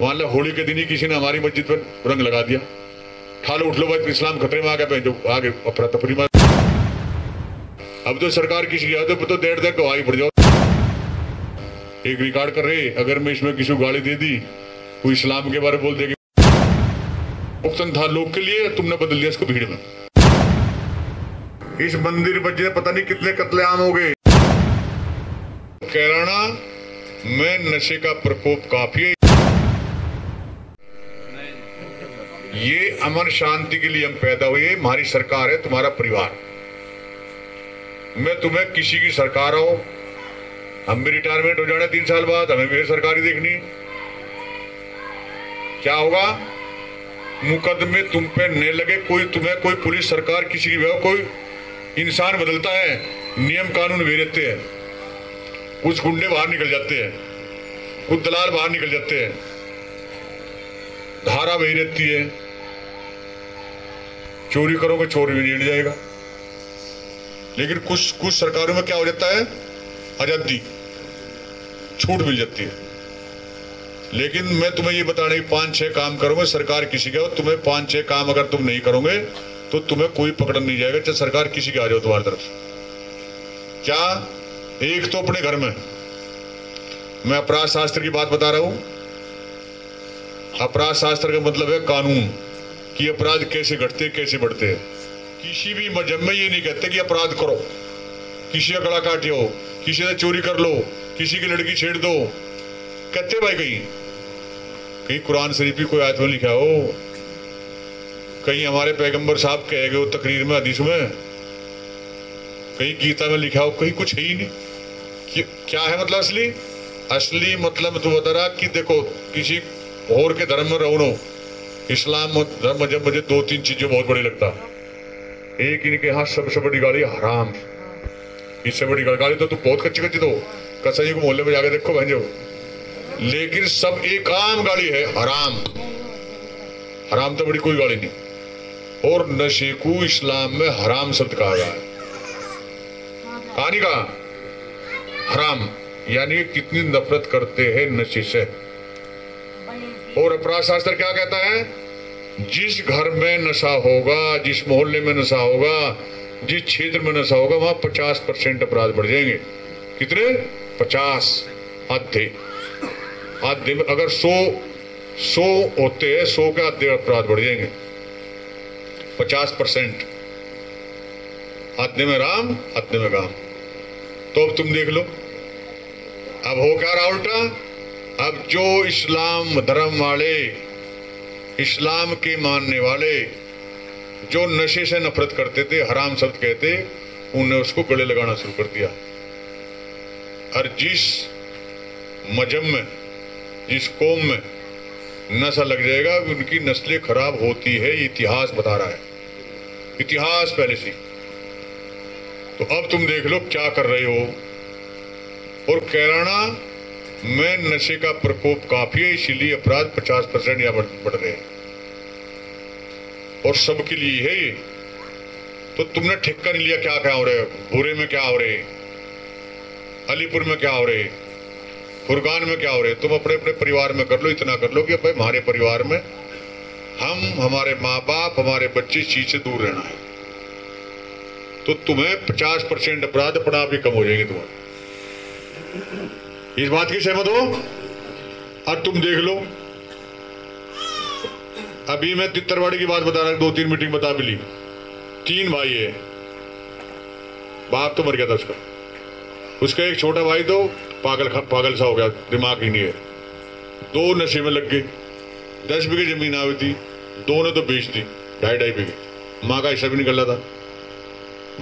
मान लो होली के दिन ही किसी ने हमारी मस्जिद पर रंग लगा दिया, ठालो उठ लो भाई इस्लाम खतरे में आ गया, जो आगे अफरा तफरी में। अब तो सरकार किसी की तो देर देर गवाही पड़ जाओ। एक रिकॉर्ड कर रहे, अगर मैं इसमें किसी को गाली दे दी, कोई इस्लाम के बारे में बोल देगी, ऑप्शन था लोग के लिए, तुमने बदल दिया इसको भीड़ में। इस मंदिर बच्चे पता नहीं कितने कत्लेआम हो गए। कैराना में नशे का प्रकोप काफी है। ये अमन शांति के लिए हम पैदा हुए, हमारी सरकार है, तुम्हारा परिवार। मैं तुम्हें किसी की सरकार हो, हम भी रिटायरमेंट हो जाने 3 साल बाद, हमें भी सरकारी देखनी। क्या होगा? मुकदमे तुम पे नहीं लगे, कोई तुम्हें कोई पुलिस सरकार किसी की कोई इंसान बदलता है, नियम कानून भी रहते हैं, कुछ गुंडे बाहर निकल जाते हैं, कुछ दलाल बाहर निकल जाते हैं, धारा वही रहती है। चोरी करोगे चोरी भी निकल जाएगा। लेकिन कुछ सरकारों में क्या हो जाता है, आजादी, छूट मिल जाती है। लेकिन मैं तुम्हें ये बताने की 5-6 काम करोगे, सरकार किसी का हो, तुम्हें 5-6 काम अगर तुम नहीं करोगे तो तुम्हें कोई पकड़ नहीं जाएगा, चाहे सरकार किसी के आ जाओ तुम्हारी तरफ से। क्या? एक तो अपने घर में, मैं अपराध शास्त्र की बात बता रहा हूं। अपराध शास्त्र का मतलब है कानून, कि अपराध कैसे घटते कैसे बढ़ते हैं। किसी भी मजहब में ये नहीं कहते कि अपराध करो, किसी का गला काटियो, किसी से चोरी कर लो, किसी की लड़की छेड़ दो, कहते भाई कहीं कुरान शरीफ की कोई आयत में लिखा हो, कहीं हमारे पैगंबर साहब कहे गए हो तकरीर में, हदीस में, कहीं गीता में लिखा हो, कहीं कुछ है ही नहीं। क्या है मतलब असली मतलब तो बता रहा कि देखो, किसी और के धर्म में रहो, इस्लाम धर्म जब मुझे 2-3 चीजें बहुत बड़ी लगता। एक इनके यहाँ सबसे बड़ी गाली हराम, इससे बड़ी गाली तो बहुत कच्ची तो कसाई को मोहल्ले में जाके देखो भाई। लेकिन सब एक आम गाली है हराम। हराम तो बड़ी कोई गाली नहीं। और नशे को इस्लाम में हराम शब्द कहा गया है। कहानी का हराम यानी कितनी नफरत करते हैं नशे से। और अपराध शास्त्र क्या कहता है? जिस घर में नशा होगा, जिस मोहल्ले में नशा होगा, जिस क्षेत्र में नशा होगा, वहां 50% अपराध बढ़ जाएंगे। कितने? 50। आधे में अगर 100 होते हैं, 100 के आधे अपराध बढ़ जाएंगे। 50%। आधे में राम, आधे में काम। तो अब तुम देख लो, अब हो क्या रहा उल्टा। अब जो इस्लाम धर्म वाले, इस्लाम के मानने वाले, जो नशे से नफरत करते थे, हराम शब्द कहते, उन्होंने उसको गले लगाना शुरू कर दिया। और जिस मजहब में, जिस कौम में नशा लग जाएगा, उनकी नस्लें खराब होती है। इतिहास बता रहा है, इतिहास पहले से। तो अब तुम देख लो क्या कर रहे हो। और कैराना में नशे का प्रकोप काफी है, इसीलिए अपराध 50% या बढ़ रहे हैं। और सबके लिए है ये। तो तुमने ठेका नहीं लिया क्या क्या हो रहे, भूरे में क्या हो रहे, अलीपुर में क्या हो रहे, फुरगान में क्या हो रहे। तुम अपने अपने परिवार में कर लो, इतना कर लो कि भाई हमारे परिवार में हम, हमारे माँ बाप, हमारे बच्चे चीज से दूर रहना है। तो तुम्हें 50% अपराध अपना आप ही कम हो जाएंगे तुम्हारे। इस बात की सहमत हो? अब तुम देख लो, अभी मैं तित्तरवाड़ी की बात बता रहा हूं, 2-3 मीटिंग बता भी ली। 3 भाई है, बाप तो मर गया था उसका एक छोटा भाई तो पागल सा हो गया, दिमाग ही नहीं है। 2 नशे में लग गए। 10 बीघे जमीन आई थी, 2 ने तो बेच दी, 2.5 बीघे। माँ का हिस्सा भी निकल रहा था।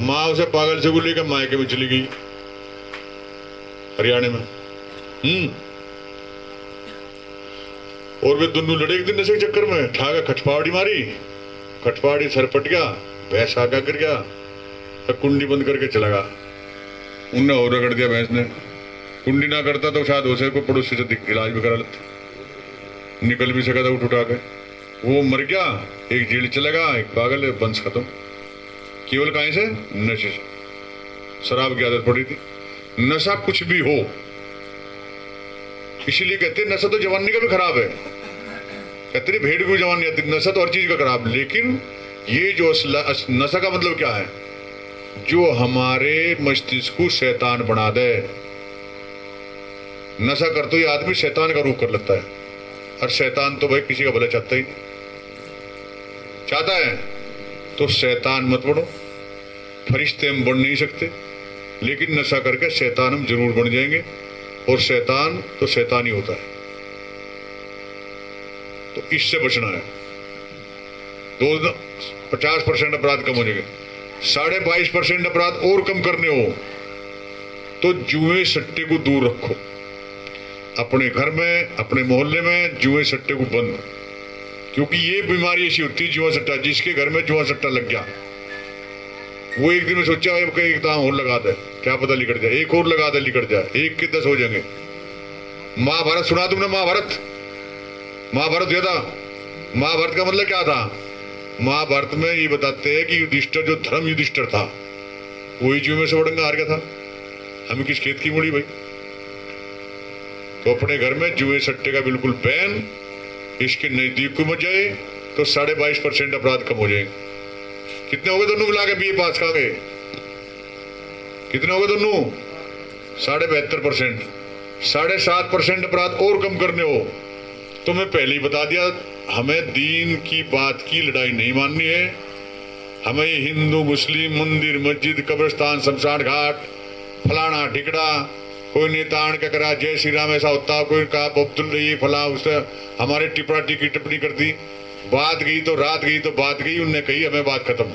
माँ उसे पागल से को लेकर मायके में चली गई, हरियाणा में। और वे दोनों लड़े एक दिन नशे के चक्कर में, ठाका खटपाड़ी मारी, खटपाड़ी सर पट गया, भैंस आगा कर गया, तो कुंडी बंद करके चला गया। उनने और रगड़ दिया भैंस ने। कुंडी ना करता तो शायद उसे को पड़ोसी से इलाज भी करा लेते, निकल भी सका था उठ उठा के। वो मर गया, एक जेल चला गया, एक पागल है, वंश खत्म। केवल कहीं से? नशे से, शराब की आदत पड़ी थी। नशा कुछ भी हो, इसीलिए कहते हैं नशा तो जवानी का भी खराब है। कहते नहीं भेड़ को जवान नहीं आती, नशा तो हर चीज का खराब, लेकिन ये जो नशा का मतलब क्या है, जो हमारे मस्तिष्क को शैतान बना दे। नशा करते ही आदमी शैतान का रूप कर लेता है, और शैतान तो भाई किसी का भला चाहता ही चाहता है। तो शैतान मत बनो, फरिश्ते हम बन नहीं सकते, लेकिन नशा करके शैतान हम जरूर बन जाएंगे, और शैतान तो शैतान ही होता है। तो इससे बचना है। 50% अपराध कम हो जाएंगे, 22.5% अपराध और कम करने हो तो जुए सट्टे को दूर रखो। अपने घर में, अपने मोहल्ले में जुए सट्टे को बंद, क्योंकि ये बीमारी ऐसी होती है जुआ सट्टा। जिसके घर में जुआ सट्टा लग गया, वो एक दिन में सोचा है एक दांव और लगा दे, क्या पता लिकट जाए, एक और लगा दे लिकट जाए, 1 के 10 हो जाएंगे। महाभारत सुना तुमने? महाभारत दिया था। महाभारत का मतलब क्या था? महाभारत में ये बताते हैं कि युधिष्ठिर जो धर्म युधिष्ठिर था, वही जुए में से बड़ंगा हार गया था। हमें किस खेत की मुड़ी भाई? तो अपने घर में जुए सट्टे का बिल्कुल बैन, इसके नजदीक को मत जाए, तो 22.5% अपराध कम हो जाएंगे। कितने हो गए दोनों मिला के BA पास का गए? कितने हो गए दोनों? 72%। 7.5% अपराध और कम करने हो तो मैं पहले ही बता दिया, हमें दीन की बात की लड़ाई नहीं माननी है। हमें हिंदू मुस्लिम मंदिर मस्जिद कब्रिस्तान शमशान घाट फलाना ठिकड़ा, कोई नेताण का करा जय श्री राम ऐसा होता, कोई कहा अब्दुल ये फला, उससे हमारे टिपड़ा टिकी टिप्पणी कर दी, बात गई तो रात गई तो बात गई, उनने कही हमें बात खत्म।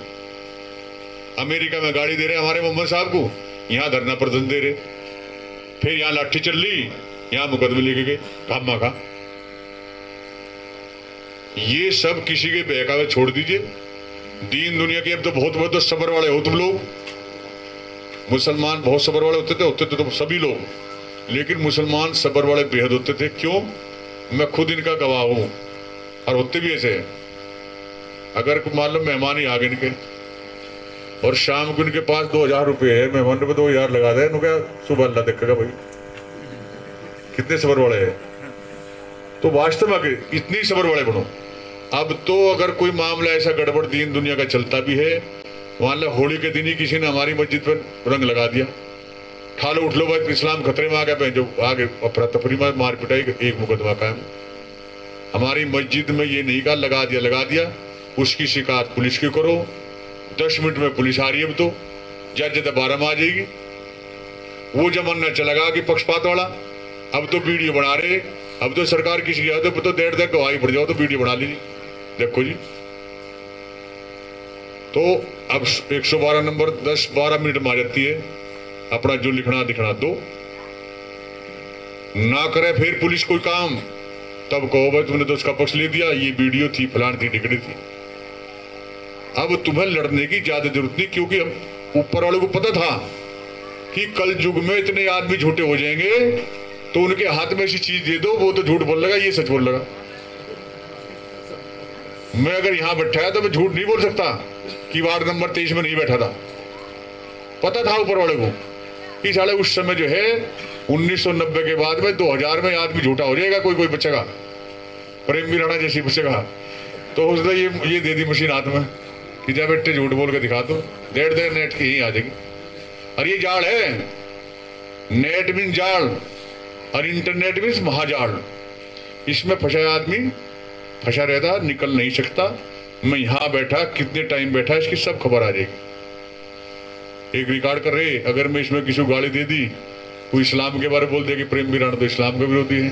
अमेरिका में गाड़ी दे रहे हमारे मोहम्मद साहब को, यहाँ धरना प्रदर्शन दे रहे, फिर यहाँ लाठी चल ली, यहाँ मुकदमे लेके गए कामा का। ये सब किसी के बहकावे छोड़ दीजिए। दीन दुनिया के अब तो बहुत सबर वाले हो तुम लोग। मुसलमान बहुत सबर वाले होते थे तो सभी लोग, लेकिन मुसलमान सबर वाले बेहद होते थे। क्यों? मैं खुद इनका गवाह हूं, और होते भी ऐसे। अगर मान लो मेहमान ही आ गए इनके, और शाम को इनके पास 2000 रुपए है, मेहमान पे 2000 लगा दे, क्या सुबह अल्लाह देखेगा भाई कितने सबर वाले हैं। तो वास्तव में इतनी सबर वाले बनो। अब तो अगर कोई मामला ऐसा गड़बड़ दीन दुनिया का चलता भी है, मान लो होली के दिन ही किसी ने हमारी मस्जिद पर रंग लगा दिया, खा लो उठ लो भाई, इस्लाम खतरे में आ गया, जो आगे अफरा तफरी में मार पिटाई, एक मुकदमा कायम। हमारी मस्जिद में ये नहीं कहा लगा दिया, उसकी शिकायत पुलिस की करो, 10 मिनट में पुलिस आ रही है। अब तो जज दोबारा में आ जाएगी। वो जमाना चला गया कि पक्षपात वाला, अब तो वीडियो बना रहे, अब तो सरकार की शिकायत है तो 1.5 गवाही पड़ जाओ तो वीडियो बना लीजिए, देखो जी। तो अब 112 नंबर 10-12 मिनट में आ जाती है, अपना जो लिखना दिखना दो, ना करे फिर पुलिस कोई काम, तब कहो भाई तुमने तो उसका पक्ष ले दिया, ये वीडियो थी फलान थी टिकड़ी थी। अब तुम्हें लड़ने की ज्यादा जरूरत नहीं, क्योंकि ऊपर वाले को पता था कि कल युग में इतने आदमी झूठे हो जाएंगे, तो उनके हाथ में ऐसी चीज दे दो, वो तो झूठ बोल लगा, ये सच बोल लगा। मैं अगर यहां बैठा है तो मैं झूठ नहीं बोल सकता कि वार्ड नंबर 23 में नहीं बैठा था। पता था ऊपर वाले को कि साले उस समय जो है 1990 के बाद में 2000 में आदमी झूठा हो जाएगा, कोई बचेगा, प्रेम राणा जैसी बचेगा। तो उसने ये दे दी मशीन हाथ में कि जब बेटे झूठ बोल के दिखा दो, 1.5 नेट की ही आ जाएगी। और ये जाल है, नेट मीन जाल और इंटरनेट मीन महाजाल। इसमें फंसा आदमी फंसा रहता, निकल नहीं सकता। मैं यहां बैठा, कितने टाइम बैठा, इसकी सब खबर आ जाएगी। एक रिकॉर्ड कर रहे, अगर मैं इसमें किसी को गाली दे दी, कोई इस्लाम के बारे में बोल दिया कि प्रेम राणा तो इस्लाम का विरोधी है,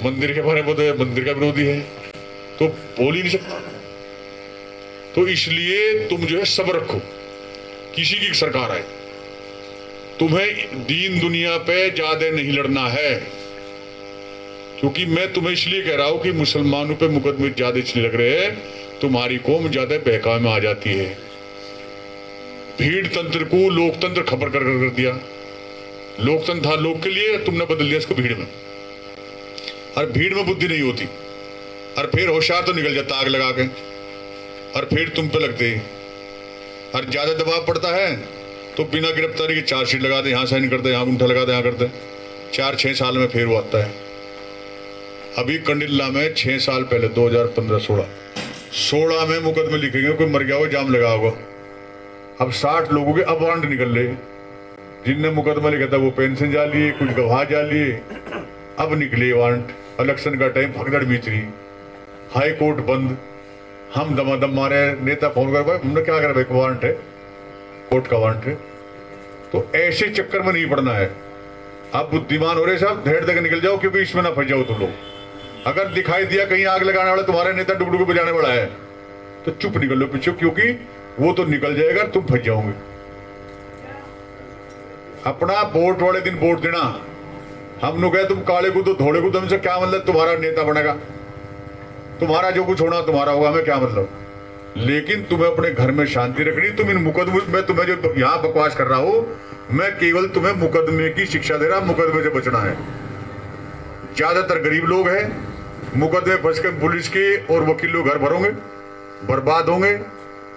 मंदिर के बारे में बोल दिया मंदिर का विरोधी है, तो बोल ही नहीं सकता। तो इसलिए तुम जो है सब्र रखो, किसी की सरकार आए, तुम्हें दीन दुनिया पे ज्यादा नहीं लड़ना है। क्योंकि मैं तुम्हें इसलिए कह रहा हूं कि मुसलमानों पे मुकदमे ज्यादा इसलिए लग रहे हैं, तुम्हारी कौम ज्यादा बहकावे में आ जाती है। भीड़ तंत्र को लोकतंत्र खबर कर दिया। लोकतंत्र था लोग के लिए, तुमने बदल दिया इसको भीड़ में। और भीड़ में बुद्धि नहीं होती, और फिर होशियार तो निकल जाता आग लगा के, और फिर तुम पे लगते। और ज्यादा दबाव पड़ता है तो बिना गिरफ्तारी के चार्जशीट लगा दे, यहां साइन कर दे, यहां अंगूठा लगा दे, यहां कर दे, 4-6 साल में फिर वो आता है। अभी कंडिल्ला में 6 साल पहले 2015-16 में मुकदमे लिखेंगे, कोई मर गया हो, जाम लगा होगा। अब 60 लोगों के अब वारंट निकल रहे, जिनने मुकदमा लिखा था वो पेंशन जा लिए, कुछ गवाह जा लिए, अब निकले वारंट। इलेक्शन का टाइम भगदड़ बीच रही, हाई कोर्ट बंद, हम दमादम मारे, नेता फोन कर भाई हमने क्या करा, भाई वारंट है, कोर्ट का वारंट है। तो ऐसे चक्कर में नहीं पड़ना है। आप बुद्धिमान हो रहे साहब, धेड़ देकर निकल जाओ, क्योंकि इसमें ना फंस जाओ तुम लोग। अगर दिखाई दिया कहीं आग लगाने वाला तुम्हारा नेता डुगडुग बजाने वाला है तो चुप निकल लो पीछे, क्योंकि वो तो निकल जाएगा, तुम फंस जाओगे। अपना वोट वाले दिन वोट देना। हम लोग तुम काले को तो धोड़े को, तुमसे क्या मतलब, तुम्हारा नेता बनेगा, तुम्हारा जो कुछ होना तुम्हारा होगा, हमें क्या मतलब। लेकिन तुम्हें अपने घर में शांति रखनी। तुम इन मुकदमे में, तुम्हें जो यहाँ बकवास कर रहा हूं, मैं केवल तुम्हें मुकदमे की शिक्षा दे रहा, मुकदमे से बचना है। ज्यादातर गरीब लोग हैं, मुकदमे फंस के पुलिस के और वकील लोग घर भरोगे, बर्बाद होंगे।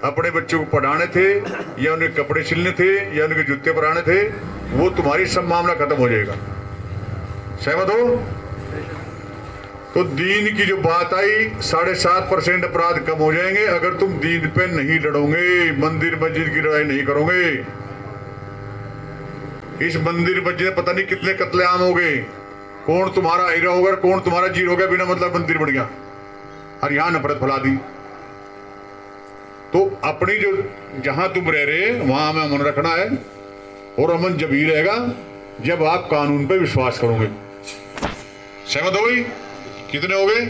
अपने बच्चों को पढ़ाने थे या उन्हें कपड़े सिलने थे या उनके जूते बनाने थे, वो तुम्हारी सब मामला खत्म हो जाएगा। सहमत हो? तो दीन की जो बात आई, 7.5% अपराध कम हो जाएंगे अगर तुम दीन पे नहीं लड़ोगे, मंदिर मस्जिद की लड़ाई नहीं करोगे। इस मंदिर मस्जिद में पता नहीं कितने कत्लेआम हो गए, कौन तुम्हारा हीरा होगा, कौन तुम्हारा जीर हो गया, बिना मतलब मंदिर बढ़ गया और यहां नफरत फैला दी। तो अपनी जो जहां तुम रह रहे वहां हमें अमन रखना है, और अमन जब ही रहेगा जब आप कानून पे विश्वास करोगे। सहमत हो गई? कितने हो गए?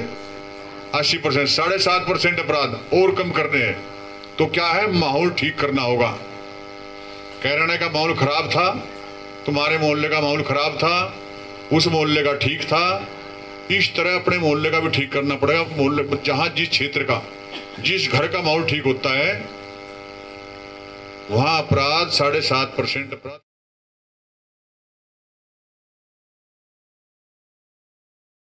80%। 7.5% अपराध और कम करने हैं। तो क्या है, माहौल ठीक करना होगा। कैराना का माहौल खराब था, तुम्हारे मोहल्ले का माहौल खराब था, उस मोहल्ले का ठीक था, इस तरह अपने मोहल्ले का भी ठीक करना पड़ेगा। मोहल्ले जहां जिस क्षेत्र का, जिस घर का माहौल ठीक होता है वहां अपराध 7.5% अपराध